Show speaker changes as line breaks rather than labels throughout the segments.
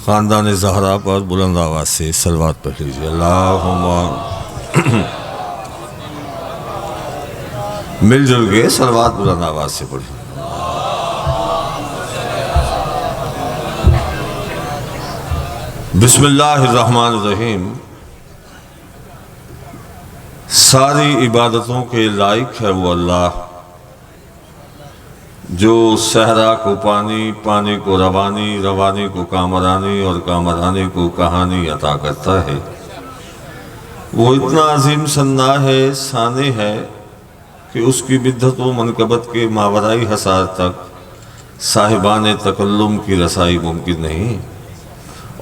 خاندان زہرا پر بلند آواز سے صلوات پڑھ لیجیے۔ اللہم مل جل کے صلوات بلند آواز سے پڑھیں۔ بسم اللہ الرحمن الرحیم۔ ساری عبادتوں کے لائق ہے وہ اللہ جو صحرا کو پانی، پانی کو روانی، روانی کو کامرانی اور کامرانی کو کہانی عطا کرتا ہے۔ وہ اتنا عظیم ثنا ہے، ثانی ہے کہ اس کی بدعت و منقبت کے ماورائی حصار تک صاحبان تکلم کی رسائی ممکن نہیں،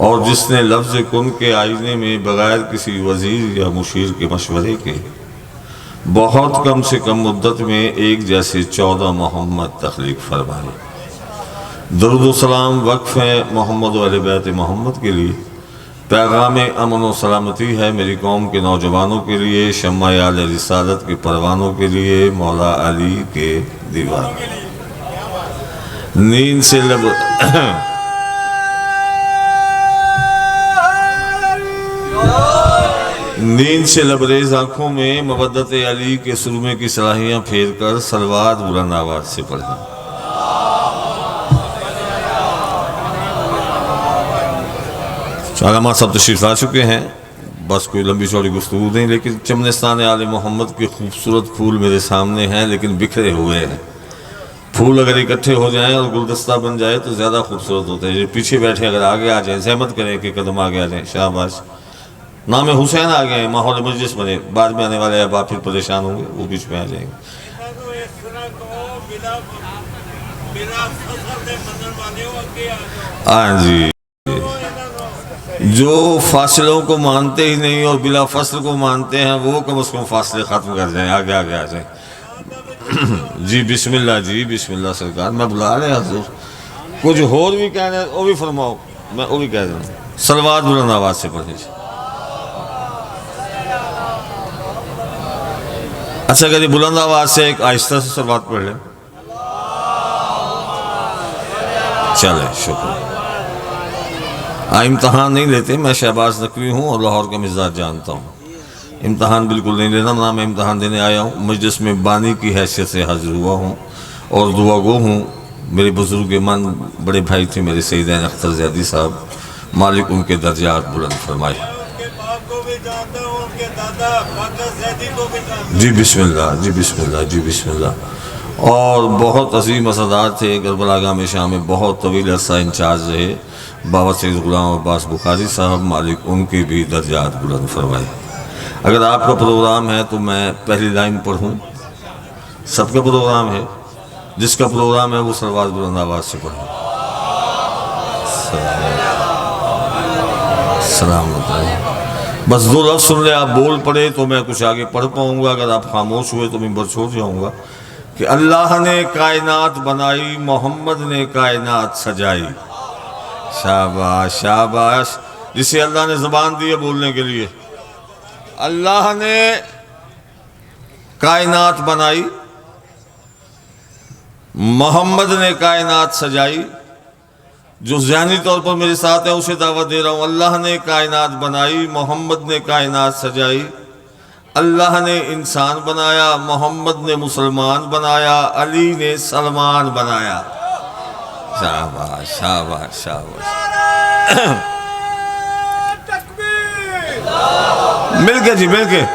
اور جس نے لفظ کن کے آئینے میں بغیر کسی وزیر یا مشیر کے مشورے کے بہت کم سے کم مدت میں ایک جیسے 14 محمد تخلیق فرمائے۔ درود و سلام وقف ہے محمد و اہل بیت محمد کے لیے، پیغام امن و سلامتی ہے میری قوم کے نوجوانوں کے لیے، شمع آل رسالت کے پروانوں کے لیے، مولا علی کے دیوار نیند سے لبریز آنکھوں میں مودت علی کے سرمے کی سراہیاں پھیر کر صلوات بلند آواز سے پڑھیں۔ علامہ صاحب تشریف لا چکے ہیں، بس کوئی لمبی چوڑی گفتگو نہیں، لیکن چمنستان آل محمد کے خوبصورت پھول میرے سامنے ہیں لیکن بکھرے ہوئے ہیں۔ پھول اگر اکٹھے ہو جائیں اور گلدستہ بن جائے تو زیادہ خوبصورت ہوتے ہیں۔ جو پیچھے بیٹھے اگر آگے آ جائیں، زحمت کریں کہ قدم آگے آ جائیں، شاباش۔ نام حسین آ گئے ہیں، ماحول مجلس بنے، بعد میں آنے والے احباب پھر پریشان ہوں گے، وہ بیچ میں آ جائیں گے۔ جی، جو فاصلوں کو مانتے ہی نہیں اور بلا فصل کو مانتے ہیں وہ کم از کم فاصلے ختم کر جائیں، آگے آگے آ جائیں۔ جی بسم اللہ، جی بسم اللہ سرکار، میں بلا رہے ہیں حضور، کچھ اور بھی کہہ رہے ہیں وہ بھی فرماؤ، میں وہ بھی کہہ رہا ہوں۔ صلوات بلند آواز سے پڑھیں۔ اچھا کہ بلند آواز سے ایک آہستہ سے صلوات پڑھ لیں۔ چلیں، شکر۔ امتحان نہیں لیتے، میں شہباز نقوی ہوں اور لاہور کا مزاج جانتا ہوں، امتحان بالکل نہیں لینا، نہ میں امتحان دینے آیا ہوں، مجلس میں بانی کی حیثیت سے حاضر ہوا ہوں اور دعا گو ہوں۔ میرے بزرگ من بڑے بھائی تھے میرے سیدین اختر زیدی صاحب، مالک ان کے درجات بلند فرمائے۔ جی بسم اللہ، جی بسم اللہ، جی بسم اللہ۔ اور بہت عظیم اسدار تھے، کربلا گاہ میں شام میں بہت طویل عرصہ انچارج رہے، بابا سید غلام عباس بخاری صاحب، مالک ان کے بھی درجات بلند فرمائے۔ اگر آپ کا پروگرام ہے تو میں پہلی لائن پڑھوں، سب کا پروگرام ہے، جس کا پروگرام ہے وہ صلوات بلند آواز سے پڑھیں۔ سلام علیکم۔ بس دو لفظ سن لے، آپ بول پڑے تو میں کچھ آگے پڑھ پاؤں گا، اگر آپ خاموش ہوئے تو ممبر چھوڑ جاؤں گا۔ کہ اللہ نے کائنات بنائی، محمد نے کائنات سجائی۔ شاباش شاباش، جسے اللہ نے زبان دی ہے بولنے کے لیے۔ اللہ نے کائنات بنائی، محمد نے کائنات سجائی۔ جو ذہنی طور پر میرے ساتھ ہے اسے دعوت دے رہا ہوں، اللہ نے کائنات بنائی، محمد نے کائنات سجائی۔ اللہ نے انسان بنایا، محمد نے مسلمان بنایا، علی نے سلمان بنایا۔ شاباش شاباش شاباش۔ مل کے جی، مل کے۔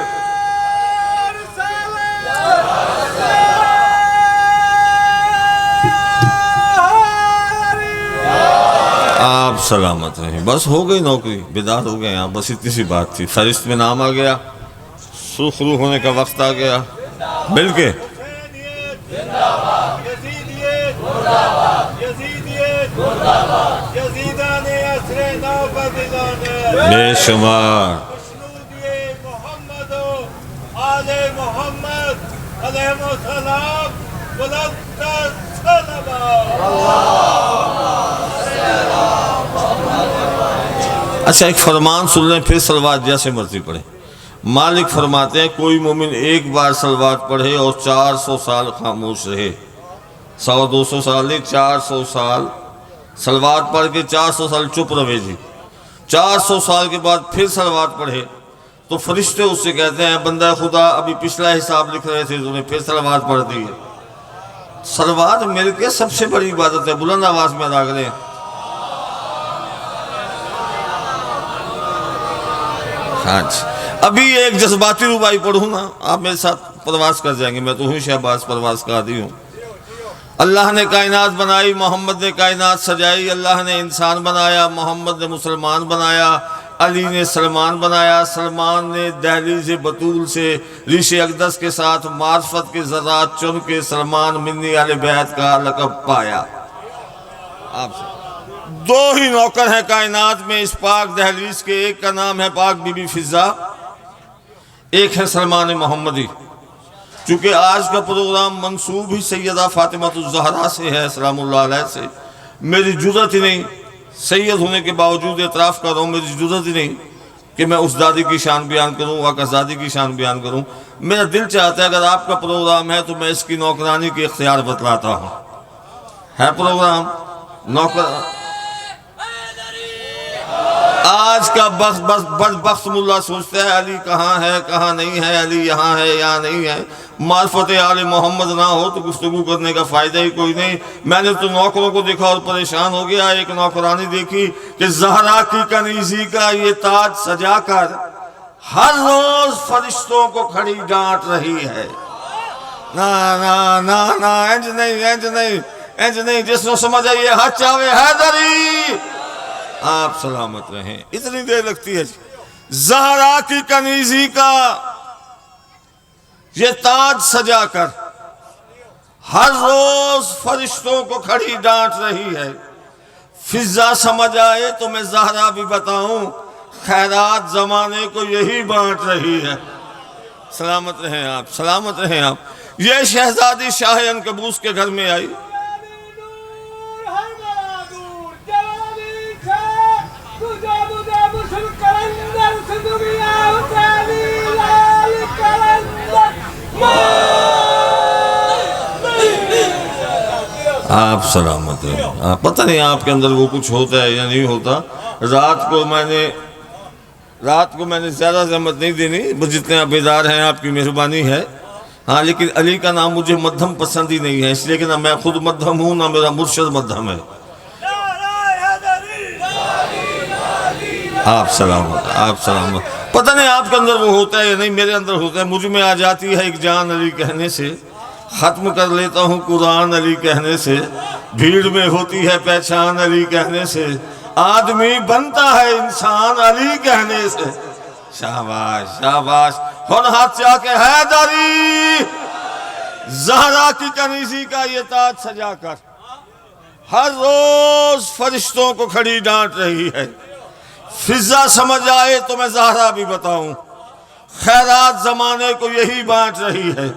آپ سلامت رہیں، بس ہو گئی نوکری، بیدار ہو گئے آپ، بس اتنی سی بات تھی، فہرست میں نام آ گیا، سرخرو ہونے کا وقت آ گیا۔ مل کے بے شمار اچھا ایک فرمان سن لیں پھر صلوات جیسے مرضی پڑھیں۔ مالک فرماتے ہیں کوئی مومن ایک بار صلوات پڑھے اور 400 سال خاموش رہے، 100 200 سال نہیں 400 سال سلوات پڑھ کے 400 سال چپ رہے جی، 400 سال کے بعد پھر سلوات پڑھے تو فرشتے اس سے کہتے ہیں بندہ خدا ابھی پچھلا حساب لکھ رہے تھے، انہیں پھر سلوات پڑھ دی ہے۔ سلوات مل کے سب سے بڑی عبادت ہے، بلند آواز میں ادا کریں۔ ہاں جی، ابھی ایک جذباتی ربائی پڑھوں نا، آپ میرے ساتھ پرواز کر جائیں گے، میں تو ہوں شہباز پرواز کا عادی ہوں۔ اللہ نے کائنات بنائی، محمد نے کائنات سجائی، اللہ نے انسان بنایا، محمد نے مسلمان بنایا، علی نے سلمان بنایا، سلمان نے دہلیز بطول سے ریش اقدس کے ساتھ معرفت کے ذرات چن کے سلمان منی اہل بیت کا لقب پایا۔ آپ سے دو ہی نوکر ہیں کائنات میں اس پاک دہلیز کے، ایک کا نام ہے پاک بی بی فضہ، ایک ہے سلمان محمدی۔ چونکہ آج کا پروگرام منسوب ہی سیدہ فاطمہ الزہرا سے ہے سلام اللہ علیہ سے، میری جرت ہی نہیں، سید ہونے کے باوجود اعتراف کر رہا ہوں، میری جرت ہی نہیں کہ میں اس دادی کی شان بیان کروں، آقا زادی کی شان بیان کروں۔ میرا دل چاہتا ہے اگر آپ کا پروگرام ہے تو میں اس کی نوکرانی کے اختیار بتلاتا ہوں۔ ہے پروگرام نوکر آج کا بدبخت ملا سوچتا ہے علی کہاں ہے کہاں نہیں ہے، علی یہاں ہے یہاں نہیں ہے۔ معرفت آل محمد نہ ہو تو گفتگو کرنے کا فائدہ ہی کوئی نہیں۔ میں نے تو نوکروں کو دیکھا اور پریشان ہو گیا۔ ایک نوکرانی دیکھی کہ زہرا کی کنیزی کا یہ تاج سجا کر ہر روز فرشتوں کو کھڑی ڈانٹ رہی ہے۔ نا نا نا نا انج نہیں انج نہیں انج نہیں، جس نے سمجھا یہ حج چاہے حیدری، آپ سلامت رہیں۔ اتنی دیر لگتی ہے زہرا کی کنیزی کا یہ تاج سجا کر ہر روز فرشتوں کو کھڑی ڈانٹ رہی ہے۔ فضہ سمجھ آئے تو میں زہرا بھی بتاؤں، خیرات زمانے کو یہی بانٹ رہی ہے۔ سلامت رہیں آپ، سلامت رہیں آپ۔ یہ شہزادی شاہ عنکبوس کے گھر میں آئی۔ آپ سلامت ہیں۔ پتہ نہیں آپ کے اندر وہ کچھ ہوتا ہے یا نہیں ہوتا۔ رات کو میں نے زیادہ زحمت نہیں دینی، بس جتنے آپ بیدار ہیں آپ کی مہربانی ہے۔ ہاں لیکن علی کا نام مجھے مدھم پسند ہی نہیں ہے، اس لیے کہ نہ میں خود مدھم ہوں نہ میرا مرشد مدھم ہے۔ آپ سلامت، آپ سلامت۔ پتہ نہیں آپ کے اندر وہ ہوتا ہے یا نہیں، میرے اندر ہوتا ہے۔ مجھ میں آ جاتی ہے ایک جان علی کہنے سے، ختم کر لیتا ہوں قرآن علی کہنے سے، بھیڑ میں ہوتی ہے پہچان علی کہنے سے، آدمی بنتا ہے انسان علی کہنے سے۔ شاباش شاباش، ہن ہاتھ چاہ کے حیدری، زہرا کی کنیزی کا یہ تاج سجا کر ہر روز فرشتوں کو کھڑی ڈانٹ رہی ہے۔ فضہ سمجھ آئے تو میں زہرا بھی بتاؤں، خیرات زمانے کو یہی بانٹ رہی ہے۔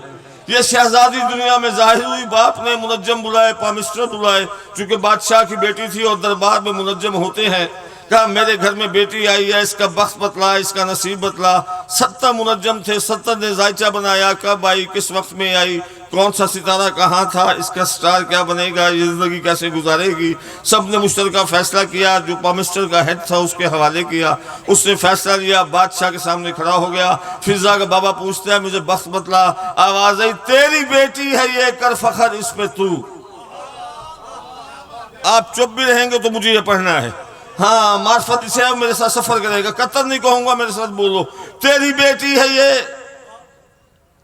یہ شہزادی دنیا میں ظاہر ہوئی، باپ نے منجم بلائے، پامسٹر بلائے، چونکہ بادشاہ کی بیٹی تھی اور دربار میں منجم ہوتے ہیں۔ کہا میرے گھر میں بیٹی آئی ہے، اس کا بخت بتلا، اس کا نصیب بتلا۔ 70 منجم تھے، 70 نے ذائچہ بنایا، کب آئی، کس وقت میں آئی، کون سا ستارہ کہاں تھا، اس کا سٹار کیا بنے گا، یہ زندگی کیسے گزارے گی۔ سب نے مشترکہ فیصلہ کیا، جو پامسٹر کا ہیڈ تھا اس کے حوالے کیا، اس نے فیصلہ لیا، بادشاہ کے سامنے کھڑا ہو گیا۔ فضہ کا بابا پوچھتا ہے مجھے بخت بتلا، آواز آئی تیری بیٹی ہے یہ، کر فخر اس پہ تو۔ آپ چپ بھی رہیں گے تو مجھے یہ پڑھنا ہے۔ ہاں معرفت سے میرے ساتھ سفر کرے گا، قطر نہیں کہوں گا، میرے ساتھ بولو، تیری بیٹی ہے یہ،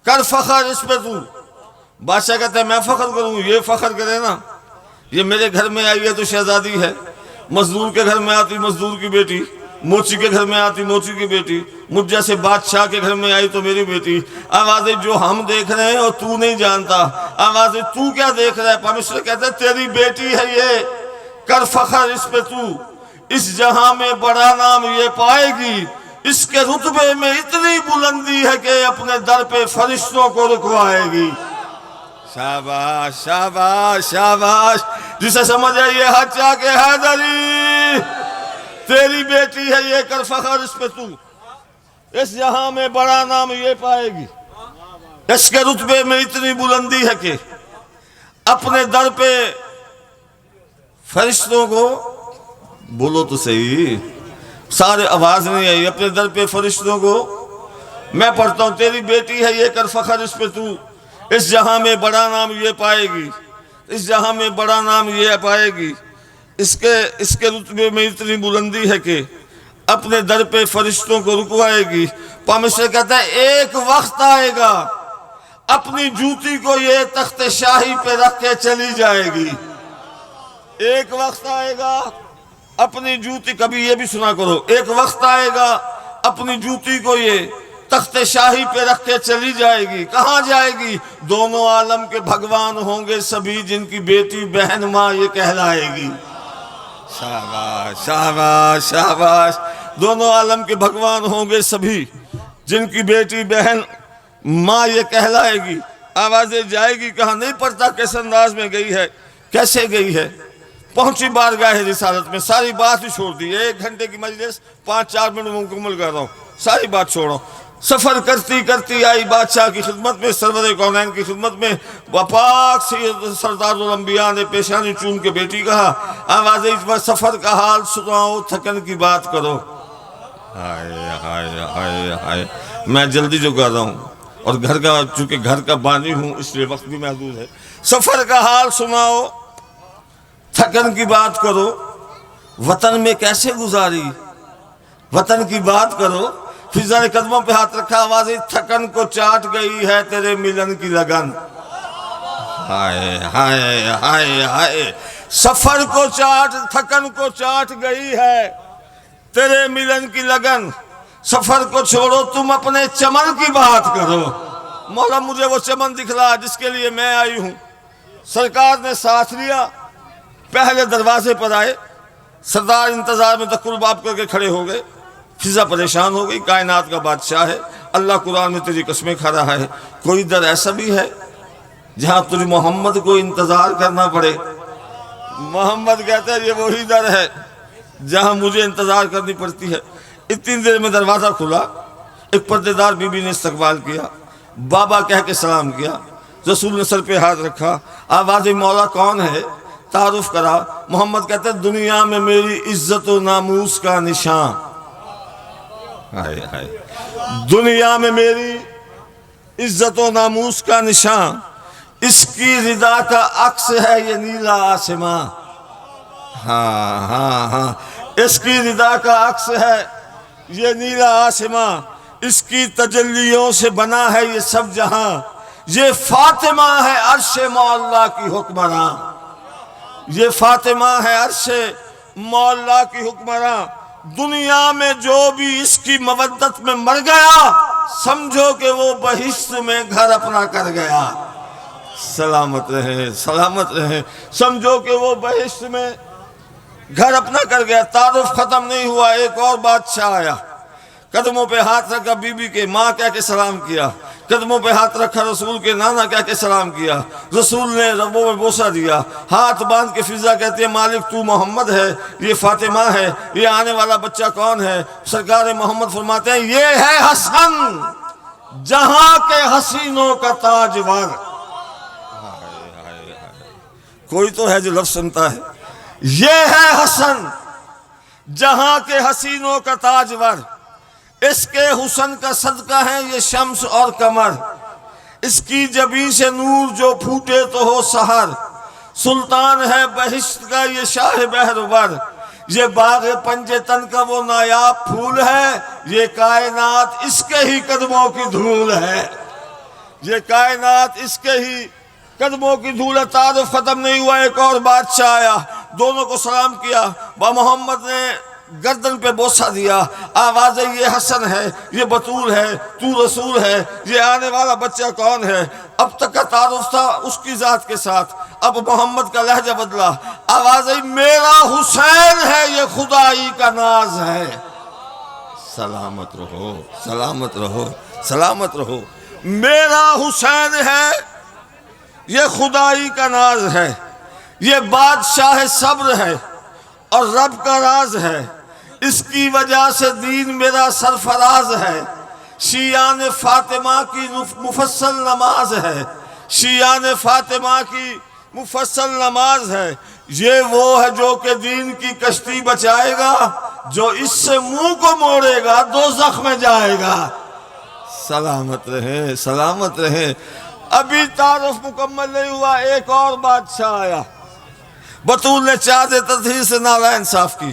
کر فخر اس پہ تو۔ بادشاہ کہتا ہے میں فخر کروں، یہ فخر کرے نا، یہ میرے گھر میں آئی ہے تو شہزادی ہے، مزدور کے گھر میں آتی مزدور کی بیٹی، موچی کے گھر میں آتی موچی کی بیٹی، مجھ جیسے بادشاہ کے گھر میں آئی تو میری بیٹی۔ آوازیں جو ہم دیکھ رہے ہیں اور تو نہیں جانتا، آوازیں تو کیا دیکھ رہا ہے۔ پرمیشور کہتا ہے تیری بیٹی ہے یہ، کر فخر اس پہ تو، اس جہاں میں بڑا نام یہ پائے گی، اس کے رتبے میں اتنی بلندی ہے کہ اپنے در پہ فرشتوں کو رکوائے گی۔ شاباش شاباش شاباش، جسے سمجھ آئیے ہاتھ چاہ کے حیدری، تیری بیٹی ہے یہ، کر فخر اس پہ تو، اس جہاں میں بڑا نام یہ پائے گی، اس کے رتبے میں اتنی بلندی ہے کہ اپنے در پہ فرشتوں کو بولو تو صحیح، سارے آواز نہیں آئی، اپنے در پہ فرشتوں کو میں پڑھتا ہوں، تیری بیٹی ہے یہ کر فخر اس پہ، تو اس جہاں میں بڑا نام یہ پائے گی، اس جہاں میں بڑا نام یہ پائے گی، اس کے رتبے میں اتنی بلندی ہے کہ اپنے در پہ فرشتوں کو رکوائے گی۔ پامشر کہتا ہے ایک وقت آئے گا اپنی جوتی کو یہ تخت شاہی پہ رکھ کے چلی جائے گی، ایک وقت آئے گا اپنی جوتی، کبھی یہ بھی سنا کرو، ایک وقت آئے گا اپنی جوتی کو یہ تخت شاہی پہ رکھ کے چلی جائے گی۔ کہاں جائے گی؟ دونوں عالم کے بھگوان ہوں گے سبھی، جن کی بیٹی بہن ماں یہ کہلائے گی۔ شاباش شاباش شاباش، دونوں عالم کے بھگوان ہوں گے سبھی، جن کی بیٹی بہن ماں یہ کہلائے گی۔ آوازیں جائے گی کہاں؟ نہیں پڑھتا کس انداز میں گئی ہے، کیسے گئی ہے۔ پہنچی بارگاہ رسالت میں، ساری بات ہی چھوڑ دی، 1 گھنٹے کی مجلس 5-4 منٹ مکمل کر رہا ہوں، ساری بات چھوڑو۔ سفر کرتی کرتی آئی بادشاہ کی خدمت میں، سرور کونین کی خدمت میں، پاک سید سردار الانبیاء نے پیشانی چوم کے بیٹی کہا، آوازیں اس بار سفر کا حال سناؤ، تھکن کی بات کرو۔ ہائے ہائے ہائے ہائے، میں جلدی جو کر رہا ہوں، اور چونکہ گھر کا بانی ہوں اس لیے وقت بھی محدود ہے۔ سفر کا حال سناؤ، تھکن کی بات کرو، وطن میں کیسے گزاری، وطن کی بات کرو۔ فضا نے قدموں پہ ہاتھ رکھا، آوازیں تھکن کو چاٹ گئی ہے تیرے ملن کی لگن۔ ہائے ہائے ہائے ہائے، سفر کو تھکن کو چاٹ گئی ہے تیرے ملن کی لگن۔ سفر کو چھوڑو تم اپنے چمن کی بات کرو، مولا مجھے وہ چمن دکھلا جس کے لیے میں آئی ہوں۔ سرکار نے ساتھ لیا، پہلے دروازے پر آئے، سردار انتظار میں دکل باب کر کے کھڑے ہو گئے۔ فضا پریشان ہو گئی، کائنات کا بادشاہ ہے، اللہ قرآن میں تیری قسمیں کھا رہا ہے، کوئی در ایسا بھی ہے جہاں تجھے محمد کو انتظار کرنا پڑے؟ محمد کہتا ہے یہ وہی در ہے جہاں مجھے انتظار کرنی پڑتی ہے۔ اتنی دیر میں دروازہ کھلا، ایک پردے دار بی بی نے استقبال کیا، بابا کہہ کے سلام کیا، رسول نے سر پہ ہاتھ رکھا، آواز مولا کون ہے؟ تعارف کرا۔ محمد کہتے ہیں دنیا میں میری عزت و ناموس کا نشان، ہائے ہائے، دنیا میں میری عزت و ناموس کا نشان، اس کی رضا کا عکس ہے یہ نیلا آسمان۔ ہاں ہاں ہاں، اس کی رضا کا عکس ہے یہ نیلا آسمان، اس کی تجلیوں سے بنا ہے یہ سب جہاں، یہ فاطمہ ہے عرش مولا کی حکمراں، یہ فاطمہ ہے عرش مولا کی حکمراں۔ دنیا میں جو بھی اس کی مودت میں مر گیا، سمجھو کہ وہ بہشت میں گھر اپنا کر گیا۔ سلامت رہے سلامت رہے، سمجھو کہ وہ بہشت میں گھر اپنا کر گیا۔ تعارف ختم نہیں ہوا، ایک اور بادشاہ آیا، قدموں پہ ہاتھ رکھا، بی بی کے ماں کہہ کے سلام کیا، قدموں پہ ہاتھ رکھا، رسول کے نانا کہہ کے سلام کیا، رسول نے ربوں میں بوسہ دیا، ہاتھ باندھ کے فضا کہتی ہے مالک تو محمد ہے، یہ فاطمہ ہے، یہ آنے والا بچہ کون ہے؟ سرکار محمد فرماتے ہیں یہ ہے حسن، جہاں کے حسینوں کا تاجور۔ کوئی تو ہے جو لفظ سنتا ہے، یہ ہے حسن جہاں کے حسینوں کا تاجور، اس کے حسن کا صدقہ ہے یہ شمس اور قمر، اس کی جبیں سے نور جو پھوٹے تو ہو سحر، سلطان ہے بہشت کا یہ شاہ بہرور، یہ باغ پنجے تن کا وہ نایاب پھول ہے، یہ کائنات اس کے ہی قدموں کی دھول ہے، یہ کائنات اس کے ہی قدموں کی دھول ہے۔ تعارف ختم نہیں ہوا، ایک اور بادشاہ آیا، دونوں کو سلام کیا، با محمد نے گردن پہ بوسہ دیا، آوازیں یہ حسن ہے، یہ بطول ہے، تو رسول ہے، یہ آنے والا بچہ کون ہے؟ اب تک کا تعارف تھا اس کی ذات کے ساتھ، اب محمد کا لہجہ بدلا، آوازیں میرا حسین ہے یہ خدائی کا ناز ہے۔ سلامت رہو سلامت رہو سلامت رہو، میرا حسین ہے یہ خدائی کا ناز ہے، یہ بادشاہ صبر ہے اور رب کا راز ہے، اس کی وجہ سے دین میرا سرفراز ہے، شیعان فاطمہ کی مفصل نماز ہے، شیعان فاطمہ کی مفصل نماز ہے، یہ وہ ہے جو کہ دین کی کشتی بچائے گا، جو اس سے منہ کو موڑے گا دوزخ میں جائے گا۔ سلامت رہے، سلامت رہے۔ ابھی تعارف مکمل نہیں ہوا، ایک اور بادشاہ آیا۔ بطول نے چادر تطہیر سے نالائن صاف کی،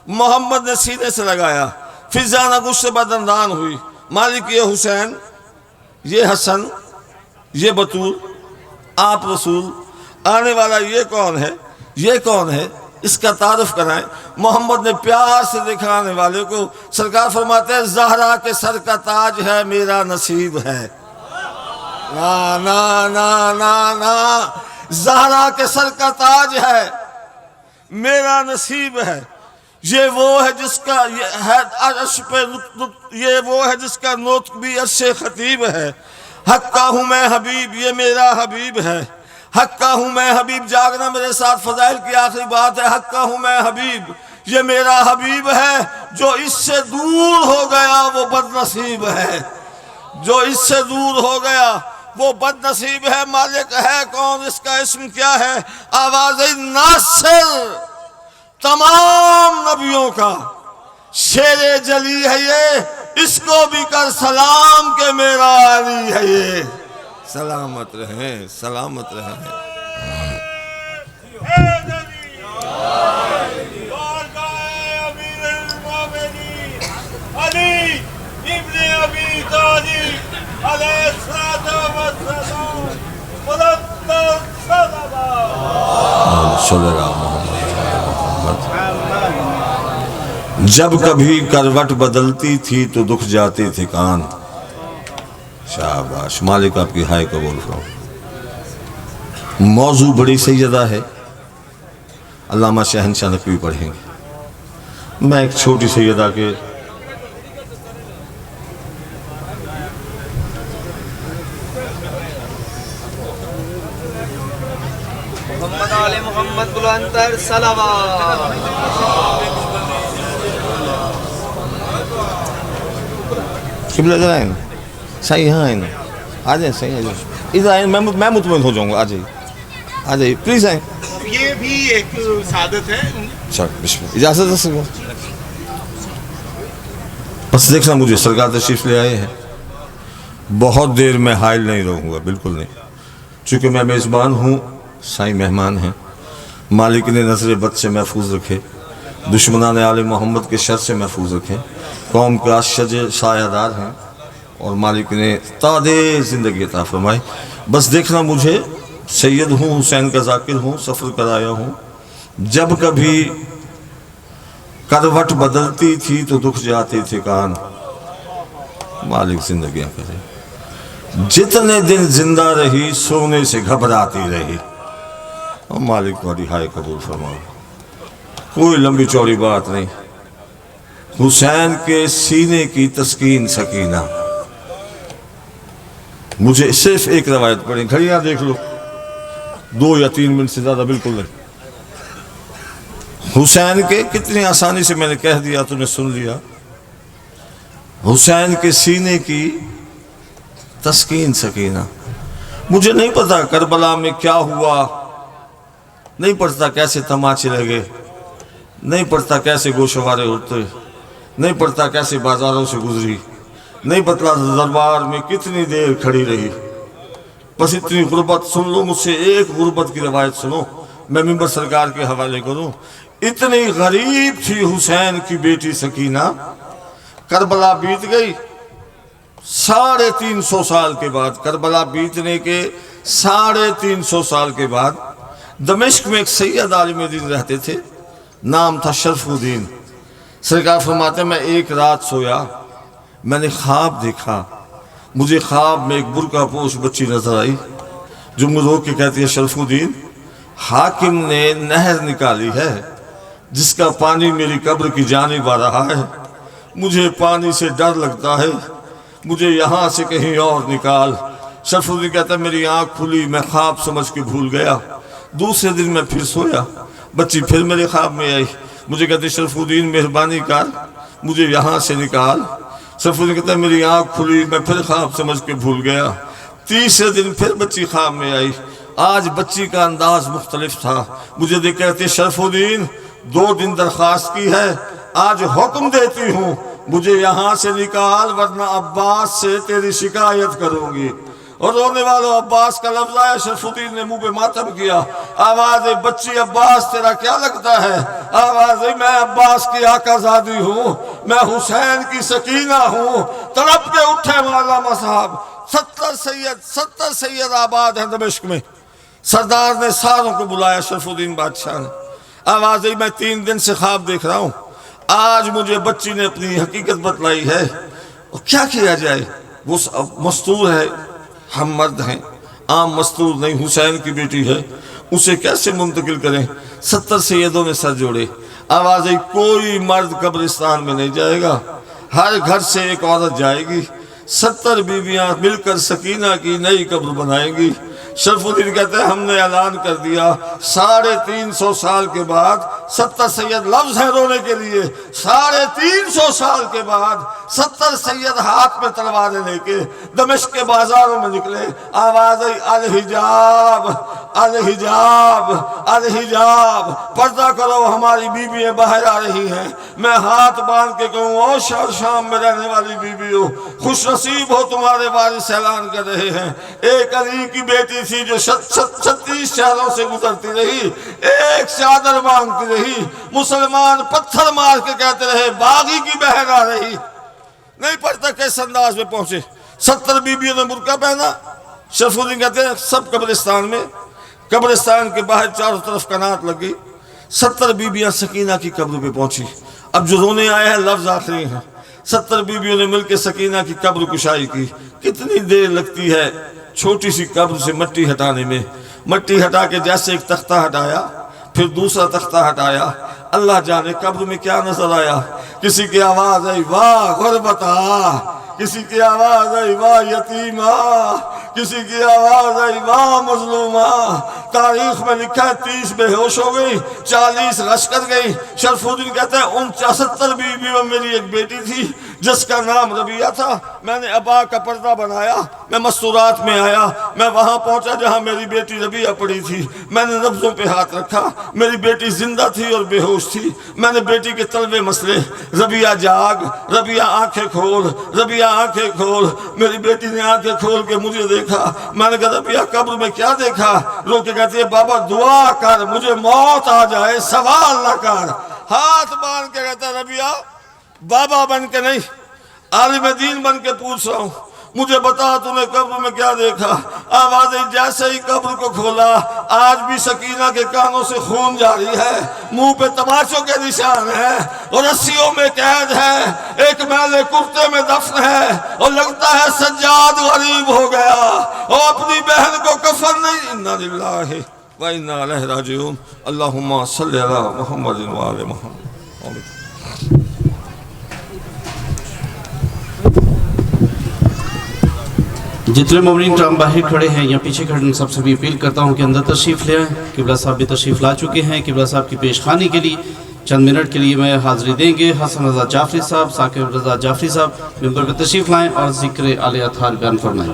محمد نے سینے سے لگایا، فضا نگوش سے بدندان ہوئی۔ مالک یہ حسین، یہ حسن، یہ بطول، آپ رسول، آنے والا یہ کون ہے، یہ کون ہے، اس کا تعارف کرائیں۔ محمد نے پیار سے دکھانے والے کو، سرکار فرماتے ہیں زہرا کے سر کا تاج ہے میرا نصیب ہے۔ نا نا نا نا نا، زہرا کے سر کا تاج ہے میرا نصیب ہے۔ یہ وہ ہے جس کا عرش پہ یہ وہ ہے جس کا نطق بھی عرش خطیب ہے۔ حق کا ہوں میں حبیب، یہ میرا حبیب ہے۔ حق کا ہوں میں حبیب، جاگنا میرے ساتھ فضائل کی آخری بات ہے۔ حق کا ہوں میں حبیب، یہ میرا حبیب ہے۔ جو اس سے دور ہو گیا وہ بد نصیب ہے، جو اس سے دور ہو گیا وہ بد نصیب ہے۔ مالک ہے کون، اس کا اسم کیا ہے؟ آواز ناصر، تمام نبیوں کا شیر جلی ہے یہ، اس کو بھی کر سلام کہ میرا علی ہے یہ۔ سلامت رہیں، سلامت رہیں۔
علی ابن ابی طالب علیہ السلام والسلام، بلند صلوات۔
جب کبھی کروٹ بدلتی تھی تو دکھ جاتے تھے کان۔ شاباش، مالک آپ کی ہائے قبول فرمائے۔ موضوع بڑی سیدہ ہے، علامہ شہنشاہ نقوی پڑھیں گے۔ میں ایک چھوٹی سیدہ کے
محمد آل محمد بلندر صلوات۔
قبلہ ادھر آئیں، صحیح ہاں آئیں، آ جائیں، صحیح آ جائیں، ادھر آئیں، میں مطمئن ہو جاؤں گا، آ جائیے، آ جائیے، پلیز آئیں۔
یہ بھی ایک سعادت ہے۔
اچھا، بسم اللہ، اجازت دے سکوں؟ بس دیکھنا مجھے سرکار تشریف لے آئے ہیں، بہت دیر میں حائل نہیں رہوں گا، بالکل نہیں، چونکہ میں میزبان ہوں، سائیں مہمان ہیں۔ مالک نے نظر بد سے محفوظ رکھے، دشمنان آل محمد کے شر سے محفوظ رکھیں، قوم کا شجر سایہ دار ہیں، اور مالک نے تادے زندگی عطا فرمائی۔ بس دیکھنا مجھے، سید ہوں، حسین کا ذاکر ہوں، سفر کرایا ہوں۔ جب کبھی کروٹ بدلتی تھی تو دکھ جاتے تھے کان۔ مالک زندگیاں کرے، جتنے دن زندہ رہی سونے سے گھبراتی رہی۔ اور مالک تمہاری ہائے قبول فرمائے۔ کوئی لمبی چوڑی بات نہیں، حسین کے سینے کی تسکین سکینہ۔ مجھے صرف ایک روایت پڑھیں، گھڑیاں دیکھ لو، 2 یا 3 منٹ سے زیادہ بالکل نہیں۔ حسین کے کتنی آسانی سے میں نے کہہ دیا، تو نے سن لیا۔ حسین کے سینے کی تسکین سکینہ۔ مجھے نہیں پتا کربلا میں کیا ہوا، نہیں پڑھتا کیسے تماچے لگے، نہیں پڑھتا کیسے گوشوارے ہوتے، نہیں پڑھتا کیسے بازاروں سے گزری، نہیں پتہ دربار میں کتنی دیر کھڑی رہی۔ بس اتنی غربت سن لو مجھ سے، ایک غربت کی روایت سنو، میں منبر سرکار کے حوالے کروں۔ اتنی غریب تھی حسین کی بیٹی سکینہ، کربلا بیت گئی 350 سال کے بعد، کربلا بیتنے کے 350 سال کے بعد دمشق میں ایک سید عالم دین رہتے تھے، نام تھا شرف الدین۔ سرکار فرماتے ہیں میں ایک رات سویا، میں نے خواب دیکھا، مجھے خواب میں ایک برقع پوش بچی نظر آئی، جو مجھے رو کے کہتی ہے شرف الدین، حاکم نے نہر نکالی ہے جس کا پانی میری قبر کی جانب آ رہا ہے، مجھے پانی سے ڈر لگتا ہے، مجھے یہاں سے کہیں اور نکال۔ شرف الدین کہتا ہے میری آنکھ کھلی، میں خواب سمجھ کے بھول گیا۔ دوسرے دن میں پھر سویا، بچی پھر میرے خواب میں آئی، مجھے کہتے شرف الدین مہربانی کر مجھے یہاں سے نکال۔ شرف الدین کہتا ہے میری آنکھ کھلی، میں پھر خواب سمجھ کے بھول گیا۔ تیسرے دن پھر بچی خواب میں آئی، آج بچی کا انداز مختلف تھا. مجھے دیکھ کہتے شرف الدین 2 دن درخواست کی ہے, آج حکم دیتی ہوں مجھے یہاں سے نکال ورنہ عباس سے تیری شکایت کروں گی. اور رونے والوں عباس کا لفظ آیا. شرف الدین نے منہ پہ ماتم کیا. آواز بچی عباس تیرا کیا لگتا ہے؟ آواز میں عباس کی آقا زادی ہوں, میں حسین کی سکینہ ہوں. تڑپ کے اٹھے مولانا صاحب. 70 سید آباد ہیں دمشق میں. سردار نے ساروں کو بلایا شرف الدین بادشاہ نے. آواز میں 3 دن سے خواب دیکھ رہا ہوں. آج مجھے بچی نے اپنی حقیقت بتلائی ہے. اور کیا کیا جائے؟ وہ مستور ہے, ہم مرد ہیں, عام مستور نہیں, حسین کی بیٹی ہے, اسے کیسے منتقل کریں؟ 70 سیدوں نے سر جوڑے. آواز کوئی مرد قبرستان میں نہیں جائے گا, ہر گھر سے ایک عورت جائے گی. 70 بیویاں مل کر سکینہ کی نئی قبر بنائیں گی. شرف الدین کہتے ہیں ہم نے اعلان کر دیا 350 سال کے بعد 70 سید لفظ ہیں رونے کے لیے. 350 سال کے بعد 70 سید ہاتھ میں تلواریں لے کے دمشق کے بازاروں میں نکلے. آواز الحجاب الحجاب الحجاب, پردہ کرو ہماری بیویاں باہر آ رہی ہیں. میں ہاتھ باندھ کے کہوں او شام میں رہنے والی بیویوں, خوش نصیب ہو تمہارے وارث اعلان کر رہے ہیں. ایک علی کی بیٹی تھی جو 36 شہروں سے گزرتی رہی, ایک چادر مانگتی رہی. مسلمان پتھر مار کے کہتے رہے باغی کی بہن آ رہی. نہیں پڑھتا کس انداز میں پہنچے. 70 بیویوں نے برقع پہنا. شرف الدین کہتے ہیں سب قبرستان میں, قبرستان کے باہر چاروں طرف کنات لگی. 70 بیویاں سکینہ کی قبر پہ پہنچی. اب جو رونے آئے ہیں لفظ آخری ہیں. 70 بیویوں نے مل کے سکینہ کی قبر کشائی کی. کتنی دیر لگتی ہے چھوٹی سی قبر سے مٹی ہٹانے میں. مٹی ہٹا کے جیسے ایک تختہ ہٹایا, پھر دوسرا تختہ ہٹایا. اللہ جانے قبر میں کیا نظر آیا. کسی کی آواز آئی واہ غربتا, کسی کی آواز آئی واہ یتیمہ, کسی کی آواز آئی واہ مظلومہ. تاریخ میں لکھا ہے 30 بے ہوش ہو گئی, 40 غش کر گئی. شرف الدین کہتے ہیں ان 70 بیویوں میں میری ایک بیٹی تھی جس کا نام ربیہ تھا. میں نے ابا کا پردہ بنایا, میں مستورات میں آیا, میں وہاں پہنچا جہاں میری بیٹی ربیہ پڑی تھی. میں نے نبضوں پہ ہاتھ رکھا, میری بیٹی زندہ تھی اور بے ہوش تھی. میں نے بیٹی کے تلوے مسلے, ربیہ جاگ, ربیہ آنکھیں کھول, ربیہ آنکھیں کھول. میری بیٹی نے آنکھیں کھول کے مجھے دیکھا. میں نے کہا ربیہ قبر میں کیا دیکھا؟ رو کے کہتی ہے بابا دعا کر مجھے موت آ جائے, سوال نہ کر. ہاتھ باندھ کے کہتا ربیہ بابا بن کے نہیں, عالم دین بن کے پوچھ رہا ہوں, مجھے بتا تو نے قبر میں کیا دیکھا؟ آواز جیسے ہی قبر کو کھولا, آج بھی سکینہ کے کانوں سے خون جاری ہے, منہ پہ تماچوں کے نشان ہیں اور رسیوں میں قید ہے, ایک میلے کرتے میں دفن ہے, اور لگتا ہے سجاد غریب ہو گیا اور اپنی بہن کو کفن نہیں. انا للہ و انا الیہ راجعون. اللہم صلی علی محمد و آل محمد.
جتنے مومنین کرام باہر کھڑے ہیں یا پیچھے کھڑے ہیں, سب سے بھی اپیل کرتا ہوں کہ اندر تشریف لے آئیں. قبلہ صاحب بھی تشریف لا چکے ہیں. قبلہ صاحب کی پیش خوانی کے لیے چند منٹ کے لیے میں حاضری دیں گے. حسن رضا جعفری صاحب, ثاقب رضا جعفری صاحب ممبر پہ تشریف لائیں اور ذکر آل اطہار بیان فرمائیں.